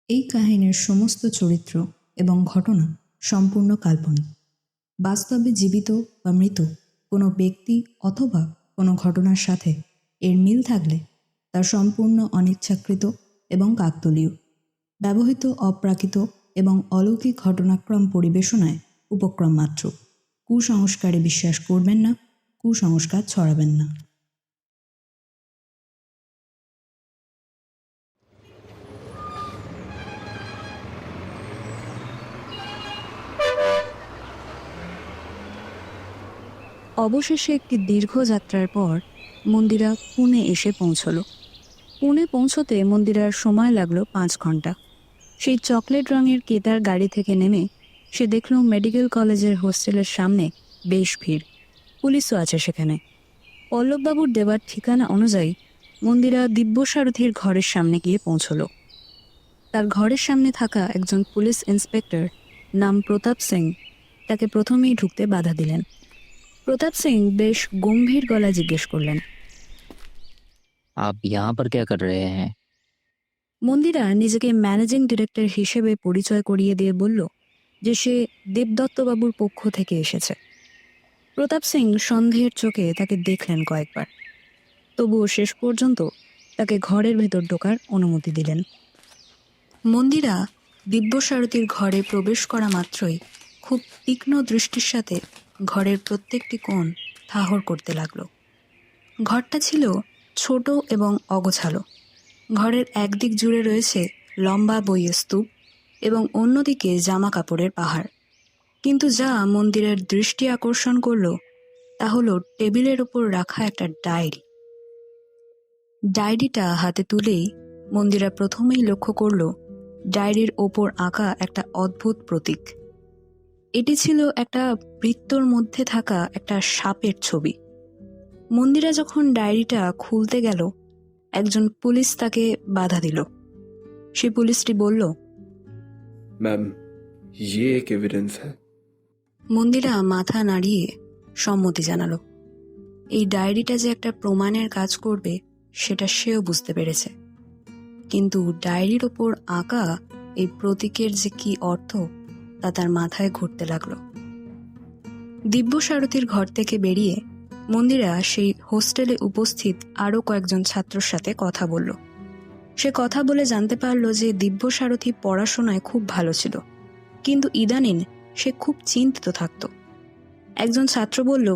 এই কাহিনীর সমস্ত চরিত্র এবং ঘটনা সম্পূর্ণ কাল্পনিক। বাস্তবে জীবিত বা মৃত কোনো ব্যক্তি অথবা কোনো ঘটনার সাথে এর মিল থাকলে তা সম্পূর্ণ অনিচ্ছাকৃত এবং কাকতালীয়, ব্যবহৃত অপ্রাকৃত এবং অলৌকিক ঘটনাক্রম পরিবেশনায় উপক্রম মাত্র। কুসংস্কারে বিশ্বাস করবেন না, কুসংস্কার ছড়াবেন না। অবশেষে একটি দীর্ঘ যাত্রার পর মন্দিরা পুনে এসে পৌঁছল। পুনে পৌঁছতে মন্দিরার সময় লাগলো 5 ঘন্টা। সেই চকলেট রঙের কেতার গাড়ি থেকে নেমে সে দেখল মেডিকেল কলেজের হোস্টেলের সামনে বেশ ভিড়, পুলিশও আছে সেখানে। পল্লববাবুর দেওয়ার ঠিকানা অনুযায়ী মন্দিরা দিব্যসারথীর ঘরের সামনে গিয়ে পৌঁছল। তার ঘরের সামনে থাকা একজন পুলিশ ইন্সপেক্টর নাম প্রতাপ সিং তাকে প্রথমেই ঢুকতে বাধা দিলেন। প্রতাপ সিং বেশ গম্ভীর গলায় জিজ্ঞেস করলেন, आप यहाँ पर क्या कर रहे हैं? মন্দিরা নিজেকে ম্যানেজিং ডিরেক্টর হিসেবে পরিচয় করিয়ে দিয়ে বলল যে সে দেবদত্তবাবুর পক্ষ থেকে এসেছে। প্রতাপ সিং সন্দেহের চোখে তাকে দেখলেন কয়েকবার, তবুও শেষ পর্যন্ত তাকে ঘরের ভেতর ঢোকার অনুমতি দিলেন। মন্দিরা দিব্যসারথীর ঘরে প্রবেশ করা মাত্রই খুব তীক্ষ্ণ দৃষ্টির সাথে ঘরের প্রত্যেকটি কোণ ঠাহর করতে লাগল। ঘরটা ছিল ছোট এবং অগোছালো। ঘরের একদিক জুড়ে রয়েছে লম্বা বইয়ের স্তূপ এবং অন্যদিকে জামা কাপড়ের পাহাড়। কিন্তু যা মন্দিরের দৃষ্টি আকর্ষণ করল তা হলো টেবিলের ওপর রাখা একটা ডায়েরি। ডায়েরিটা হাতে তুলেই মন্দিরা প্রথমেই লক্ষ্য করল ডায়েরির ওপর আঁকা একটা অদ্ভুত প্রতীক। এটি ছিল একটা বৃত্তর মধ্যে থাকা একটা সাপের ছবি। মন্দিরা যখন ডায়েরিটা খুলতে গেল, একজন পুলিশ তাকে বাধা দিল। সে পুলিশটি বলল, मैम ये एक एविडेंस है। মন্দিরা মাথা নাড়িয়ে সম্মতি জানালো। এই ডায়েরিটা যে একটা প্রমাণের কাজ করবে সেটা সেও বুঝতে পেরেছে, কিন্তু ডায়েরির ওপর আঁকা এই প্রতীকের যে কি অর্থ তা তার মাথায় ঘুরতে লাগলো। দিব্যসারথীর ঘর থেকে বেরিয়ে মন্দিরা সেই হোস্টেলে উপস্থিত আরও কয়েকজন ছাত্রর সাথে কথা বলল। সে কথা বলে জানতে পারল যে দিব্যসারথী পড়াশোনায় খুব ভালো ছিল, কিন্তু ইদানিং সে খুব চিন্তিত থাকত। একজন ছাত্র বলল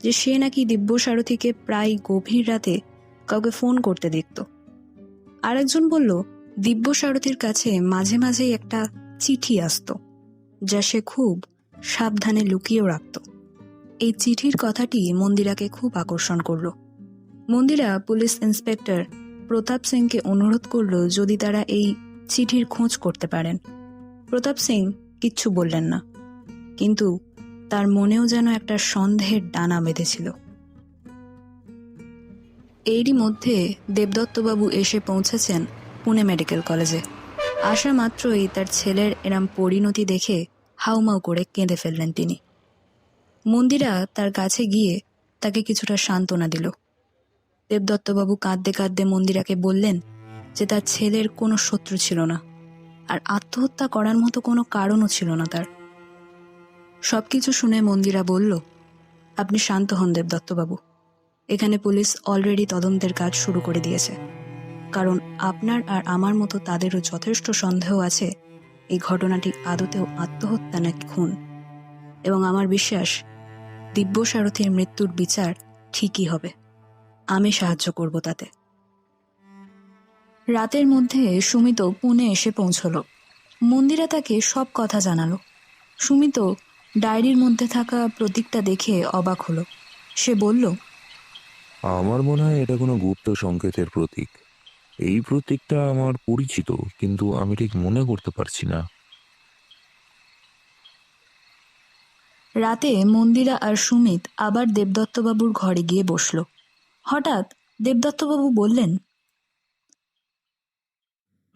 যে সে নাকি দিব্যসারথীকে প্রায় গভীর রাতে কাউকে ফোন করতে দেখত। আরেকজন বলল দিব্যসারথীর কাছে মাঝে মাঝেই একটা চিঠি আসতো, যা সে খুব সাবধানে লুকিয়েও রাখত। এই চিঠির কথাটি মন্দিরাকে খুব আকর্ষণ করল। মন্দিরা পুলিশ ইন্সপেক্টর প্রতাপ সিংকে অনুরোধ করল যদি তারা এই চিঠির খোঁজ করতে পারেন। প্রতাপ সিং কিচ্ছু বললেন না, কিন্তু তার মনেও যেন একটা সন্দেহের ডানা বেঁধেছিল। এরই মধ্যে দেবদত্তবাবু এসে পৌঁছেছেন পুনে মেডিকেল কলেজে। আসা মাত্রই তার ছেলের এরম পরিণতি দেখে হাউমাউ করে কেঁদে ফেললেন তিনি। মন্দিরা তার কাছে গিয়ে তাকে কিছুটা সান্ত্বনা দিল। দেবদত্তবাবু কাঁদতে কাঁদতে মন্দিরাকে বললেন যে তার ছেলের কোনো শত্রু ছিল না, আর আত্মহত্যা করার মতো কোনো কারণও ছিল না তার। সবকিছু শুনে মন্দিরা বলল, আপনি শান্ত হন দেবদত্তবাবু, এখানে পুলিশ অলরেডি তদন্তের কাজ শুরু করে দিয়েছে। কারণ আপনার আর আমার মতো তাদেরও যথেষ্ট সন্দেহ আছে এই ঘটনাটি আদতেও আত্মহত্যা নাকি খুন, এবং আমার বিশ্বাস দিব্যসারথীর মৃত্যুর বিচার ঠিকই হবে। আমি সাহায্য করব তাতে। রাতের মধ্যে সুমিত পুনে এসে পৌঁছল। মন্দিরা তাকে সব কথা জানালো। সুমিত ডায়েরির মধ্যে থাকা প্রতীকটা দেখে অবাক হলো। সে বলল, আমার মনে হয় এটা কোনো গুপ্ত সংকেতের প্রতীক। এই প্রতীকটা আমার পরিচিত, কিন্তু আমি ঠিক মনে করতে পারছি না। রাতে মন্দিরা আর সুমিত আবার দেবদত্তবাবুর ঘরে গিয়ে বসল। হঠাৎ দেবদত্তবাবু বললেন,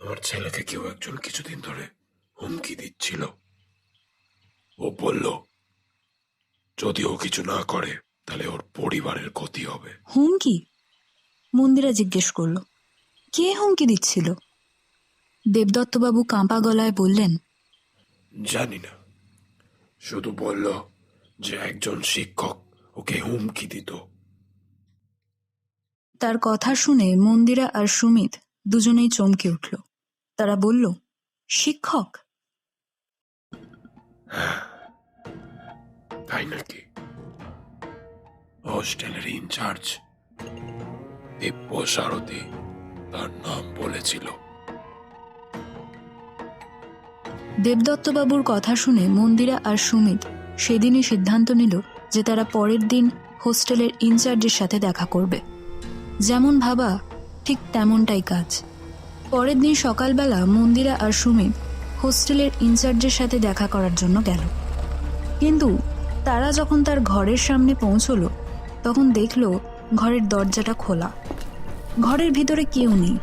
আমার ছেলেকে কেউ একজন কিছুদিন ধরে হুমকি দিচ্ছিল। ও বলল যদি ও কিছু না করে তাহলে ওর পরিবারের ক্ষতি হবে। হুমকি? মন্দিরা জিজ্ঞেস করল, কে হুমকি দিচ্ছিল? দেবদত্তবাবু কাঁপা গলায় বললেন, জানি না, শুধু বলল যে একজন শিক্ষক ওকে হুমকি দিত। তার কথা শুনে মন্দিরা আর সুমিত দুজনেই চমকে উঠল। তারা বলল, শিক্ষক? তাই নাকি? হোস্টেলের ইনচার্জ দিব্য সারথী তার নাম বলেছিল। দেবদত্তবাবুর কথা শুনে মন্দিরা আর সুমিত সেদিনই সিদ্ধান্ত নিল যে তারা পরের দিন হোস্টেলের ইনচার্জের সাথে দেখা করবে। যেমন ভাবা ঠিক তেমনটাই কাজ। পরের দিন সকালবেলা মন্দিরা আর সুমিত হোস্টেলের ইনচার্জের সাথে দেখা করার জন্য গেল। কিন্তু তারা যখন তার ঘরের সামনে পৌঁছলো তখন দেখল ঘরের দরজাটা খোলা। ঘরের ভিতরে কেউ নেই,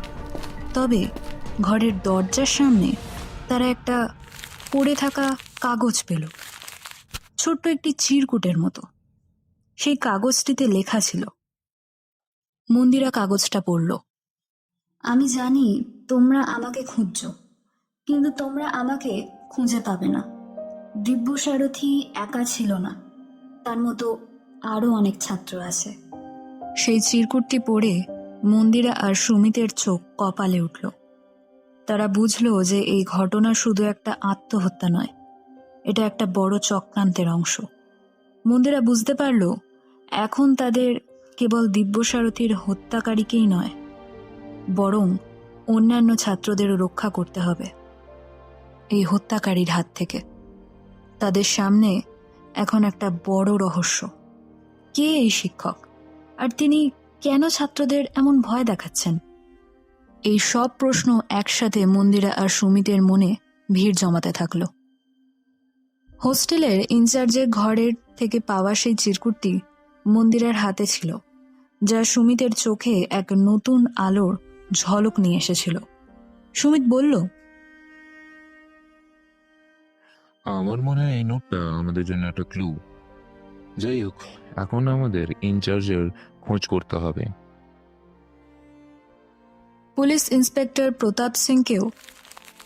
তবে ঘরের দরজার সামনে তারা একটা পড়ে থাকা কাগজ পেল, ছোট্ট একটি চিরকুটের মতো। সেই কাগজটিতে লেখা ছিল। মন্দিরা কাগজটা পড়ল। আমি জানি তোমরা আমাকে খুঁজছ, কিন্তু তোমরা আমাকে খুঁজে পাবে না। দিব্যসারথী একা ছিল না, তার মতো আরও অনেক ছাত্র আছে। সেই চিরকুটটি পড়ে মন্দিরা আর সুমিতের চোখ কপালে উঠল। তারা বুঝলো যে এই ঘটনা শুধু একটা আত্মহত্যা নয়, এটা একটা বড় চক্রান্তের অংশ। মন্দিরা বুঝতে পারল এখন তাদের কেবল দিব্যসারথীর হত্যাকারীকেই নয়, বরং অন্যান্য ছাত্রদেরও রক্ষা করতে হবে এই হত্যাকারীর হাত থেকে। তাদের সামনে এখন একটা বড় রহস্য। কে এই শিক্ষক, আর তিনি কেন ছাত্রদের এমন ভয় দেখাচ্ছেন? এই সব প্রশ্ন একসাথে মন্দিরা আর সুমিতের মনে ভিড় জমাতে থাকলো। হোস্টেলের ইনচার্জের ঘরের থেকে পাওয়া সেই চিরকুটটি মন্দিরার হাতে ছিল, যা সুমিতের চোখে এক নতুন আলোর ঝলক নিয়ে এসেছিল। সুমিত বলল, আমার মনে হয় এই নোটটা আমাদের জন্য একটা ক্লু। যাই হোক, এখন আমাদের ইনচার্জের খোঁজ করতে হবে। পুলিশ ইন্সপেক্টর প্রতাপ সিংকেও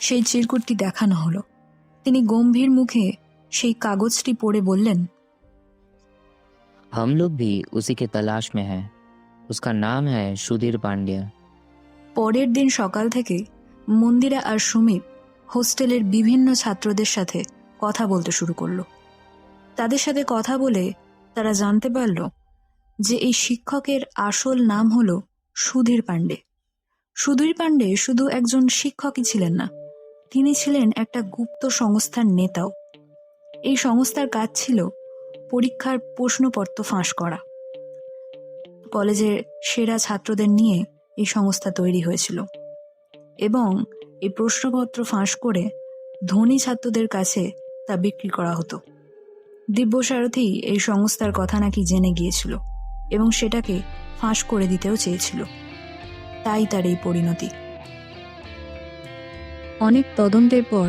সেই চিরকুটটি দেখানো হলো। তিনি গম্ভীর মুখে সেই কাগজটি পড়ে বললেন, हम लोग भी उसी के तलाश में हैं। उसका नाम है सुधीर पांड्या। পরের দিন সকাল থেকে মন্দিরা আর সুমিত হোস্টেলের বিভিন্ন ছাত্রদের সাথে কথা বলতে শুরু করলো। তাদের সাথে কথা বলে তারা জানতে পারল যে এই শিক্ষকের আসল নাম হলো সুধীর পাণ্ডে। সুধীর পাণ্ডে শুধু একজন শিক্ষকই ছিলেন না, তিনি ছিলেন একটা গুপ্ত সংস্থার নেতাও। এই সংস্থার কাজ ছিল পরীক্ষার প্রশ্নপত্র ফাঁস করা। কলেজের সেরা ছাত্রদের নিয়ে এই সংস্থা তৈরি হয়েছিল এবং এই প্রশ্নপত্র ফাঁস করে ধনী ছাত্রদের কাছে তা বিক্রি করা হতো। দিব্যসারথী এই সংস্থার কথা নাকি জেনে গিয়েছিল এবং সেটাকে ফাঁস করে দিতেও চেয়েছিল, তাই তার এই পরিণতি। অনেক তদন্তের পর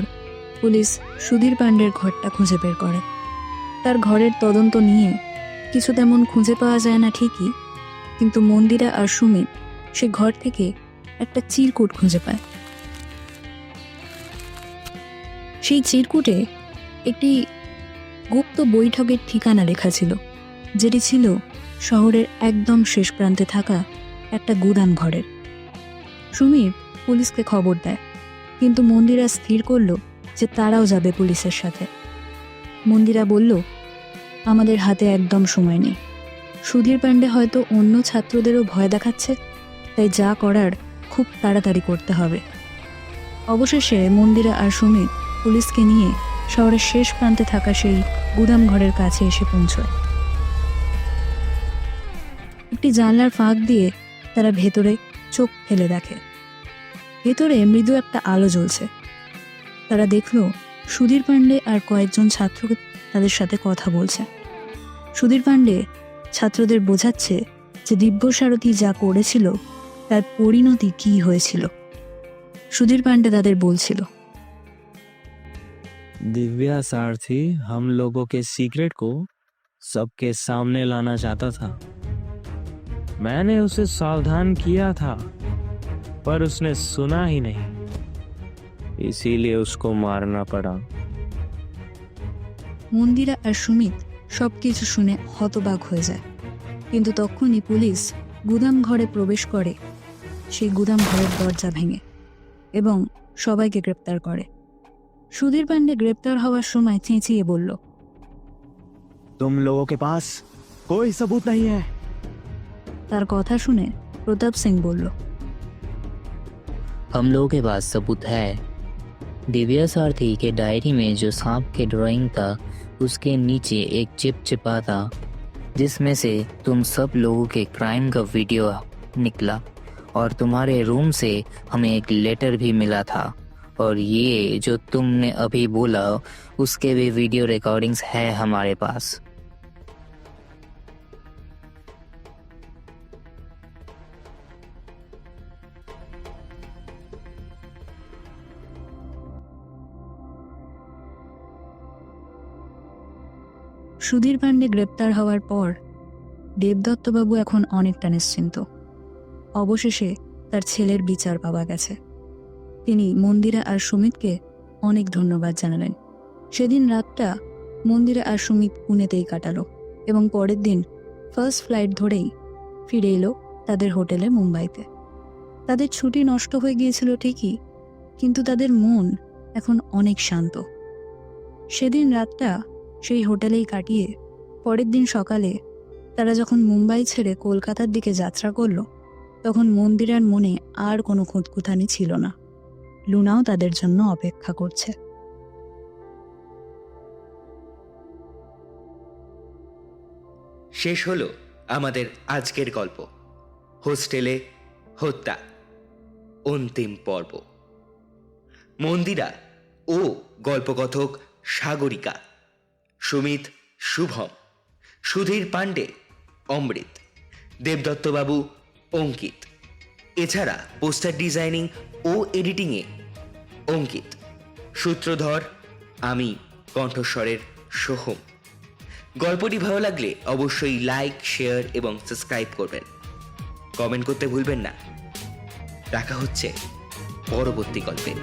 পুলিশ সুধীর পাণ্ডের ঘরটা খুঁজে বের করে। তার ঘরের তদন্ত নিয়ে কিছু তেমন খুঁজে পাওয়া যায় না ঠিকই, কিন্তু মন্দিরা আর সুমিত সে ঘর থেকে একটা চিরকুট খুঁজে পায়। সেই চিরকুটে একটি গুপ্ত বৈঠকের ঠিকানা লেখা ছিল, যেটি ছিল শহরের একদম শেষ প্রান্তে থাকা একটা গুদাম ঘরের। সুমিত পুলিশকে খবর দেয়, কিন্তু মন্দিরা স্থির করল যে তারাও যাবে পুলিশের সাথে। মন্দিরা বলল, আমাদের হাতে একদম সময় নেই। সুধীর পাণ্ডে হয়তো অন্য ছাত্রদেরও ভয় দেখাচ্ছে, তাই যা করার খুব তাড়াতাড়ি করতে হবে। অবশেষে মন্দিরা আর সুমিত পুলিশকে নিয়ে শহরের শেষ প্রান্তে থাকা সেই গুদাম ঘরের কাছে এসে পৌঁছয়। একটি জানলার ফাঁক দিয়ে তারা ভেতরে চোখ ফেলে দেখে। ভেতরে মৃদু একটা আলো জ্বলছে। তারা দেখল সুধীর পাণ্ডে আর কয়েকজন ছাত্র তাদের সাথে কথা বলছে। সুধীর পাণ্ডে ছাত্রদের বোঝাচ্ছে যে দিব্যসারথী যা করেছিল তার পরিণতি কি হয়েছিল। সুধীর পাণ্ডে তাদের বলছিল, दिव्या सारथी हम लोगों के सीक्रेट को सबके सामने लाना चाहता था। मैंने उसे सावधान किया था, पर उसने सुना ही नहीं। इसीलिए उसको मारना पड़ा। মন্দিরা আর সুমিত সবকিছু শুনে হতবাক হয়ে যায়, কিন্তু তখনই পুলিশ গুদাম ঘরে প্রবেশ করে, সেই গুদাম ঘরের দরজা ভেঙে এবং সবাইকে গ্রেপ্তার করে। সুধীর পান্ডে গ্রেপ্তার হওয়ার সময় চেঁচিয়ে বলল, तुम लोगों के पास कोई सबूत नहीं है। তার কথা শুনে প্রতাপ সিং বলল, हम लोगों के पास सबूत है। दिव्या सारथी के डायरी में जो सांप के ड्राइंग था, उसके नीचे एक चिप चिपा था जिसमें से तुम सब लोगों के क्राइम का वीडियो निकला, और तुम्हारे रूम से हमें एक लेटर भी मिला था, और ये जो तुमने अभी बोला उसके भी वीडियो रिकॉर्डिंग्स है हमारे पास। সুধীর পান্ডে গ্রেপ্তার হওয়ার পর দেবদত্তবাবু এখন অনেকটা নিশ্চিন্ত। অবশেষে তার ছেলের বিচার পাওয়া গেছে। তিনি মন্দিরা আর সুমিতকে অনেক ধন্যবাদ জানালেন। সেদিন রাতটা মন্দিরা আর সুমিত পুনেতেই কাটালো এবং পরের দিন ফার্স্ট ফ্লাইট ধরেই ফিরে এলো তাদের হোটেলে মুম্বাইতে। তাদের ছুটি নষ্ট হয়ে গিয়েছিল ঠিকই, কিন্তু তাদের মন এখন অনেক শান্ত। সেদিন রাতটা সেই হোটেলেই কাটিয়ে পরের দিন সকালে তারা যখন মুম্বাই ছেড়ে কলকাতার দিকে যাত্রা করল, তখন মন্দিরার মনে আর কোনো খুঁতখুঁতানি ছিল না। লুনাও তাদের জন্য অপেক্ষা করছে। শেষ হলো আমাদের আজকের গল্প, হোস্টেলে হত্যা, অন্তিম পর্ব। মন্দিরা ও গল্পকথক সাগরিকা, সুমিত শুভম, সুধীর পান্ডে অমৃত, দেবদত্তবাবু অঙ্কিত, এছাড়া পোস্টার ডিজাইনিং ও এডিটিংয়ে অঙ্কিত, সূত্রধর আমি, কণ্ঠস্বরের সোহম। গল্পটি ভালো লাগলে অবশ্যই লাইক, শেয়ার এবং সাবস্ক্রাইব করবেন। কমেন্ট করতে ভুলবেন না। দেখা হচ্ছে পরবর্তী গল্পে।